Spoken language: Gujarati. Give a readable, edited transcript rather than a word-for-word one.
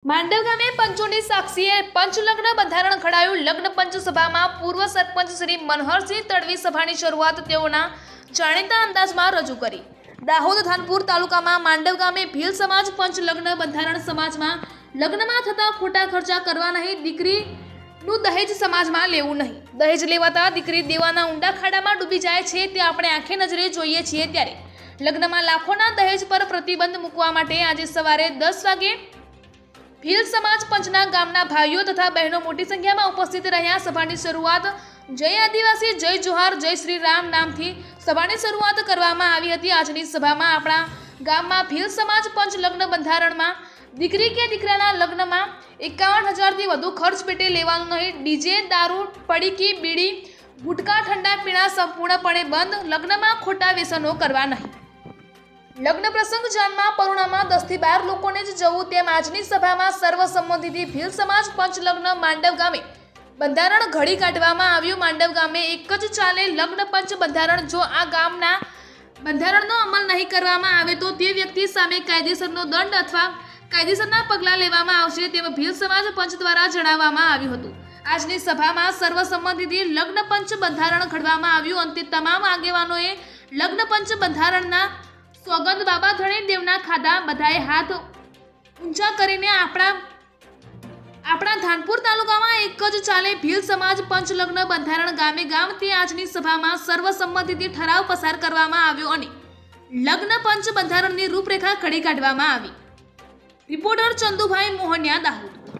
માંડવ ગામે પંચોની સાક્ષીએ પંચલગ્ન બંધારણ ઘડાયું। લગ્ન પંચ સભામાં પૂર્વ સરપંચ શ્રી મનહરસિંહ તડવી સભાની શરૂઆત તેઓના જાણીતા અંદાજમાં રજૂ કરી। દાહોદ ધાનપુર તાલુકામાં માંડવ ગામે ભીલ સમાજ પંચલગ્ન બંધારણ સમાજમાં લગ્નમાં થતા ખોટા ખર્ચા કરવા નહીં, દીકરીનું દહેજ સમાજમાં લેવું નહીં, દહેજ લેવાતા દીકરી દેવાના ઊંડા ખાડામાં ડૂબી જાય છે તે આપણે આંખે નજરે જોઈએ છીએ। ત્યારે લગ્નમાં લાખોના દહેજ પર પ્રતિબંધ મૂકવા માટે આજે સવારે 10 વાગે ભીલ સમાજ પંચના ગામના ભાઈઓ તથા બહેનો મોટી સંખ્યામાં ઉપસ્થિત રહ્યા। સભાની શરૂઆત જય આદિવાસી જય જોહાર જય શ્રી રામ નામથી સભાની શરૂઆત કરવામાં આવી હતી। આજની સભામાં આપણા ગામમાં ભીલ સમાજ પંચ લગ્ન બંધારણમાં દીકરી કે દીકરાના લગ્નમાં 51,000થી વધુ ખર્ચ પેટે લેવાનું નહીં, ડીજે દારૂ પડીકી બીડી ગુટકા ઠંડા પીણા સંપૂર્ણપણે બંધ, લગ્નમાં ખોટા વ્યસનો કરવા નહીં, લગ્ન પ્રસંગ જાનમાં પરુણામાં 10 થી 12 લોકોને જ જવું, તેમ આજની સભામાં સર્વસંમતિથી ભીલ સમાજ પંચલગ્ન માંડવ ગામે બંધારણ ઘડી કાઢવામાં આવ્યું। માંડવ ગામે એક જ ચાલે લગ્ન પંચ બંધારણ। જો આ ગામના બંધારણનો અમલ નહીં કરવામાં આવે તો તે વ્યક્તિ સામે કાયદેસરનો દંડ અથવા કાયદેસરના પગલાં લેવામાં આવશે, તેમ ભીલ સમાજ પંચ દ્વારા જણાવવામાં આવ્યું હતું। આજની સભામાં સર્વસંમતિથી લગ્ન પંચ બંધારણ ઘડવામાં આવ્યું। અંતે તમામ આગેવાનોએ લગ્ન પંચ બંધારણના સોગંદ બાબા ધણી દેવના ખાધા। બધાએ હાથ ઊંચા કરીને આપણા ધાનપુર તાલુકામાં એક જ ચાલે ભીલ સમાજ પંચલગ્ન બંધારણ ગામે ગામ તે આજની સભામાં સર્વસંમતિથી ઠરાવ પસાર કરવામાં આવ્યો અને લગ્ન પંચ બંધારણની રૂપરેખા ઘડી કાઢવામાં આવી। રિપોર્ટર ચંદુભાઈ મોહનિયા, દાહોદ।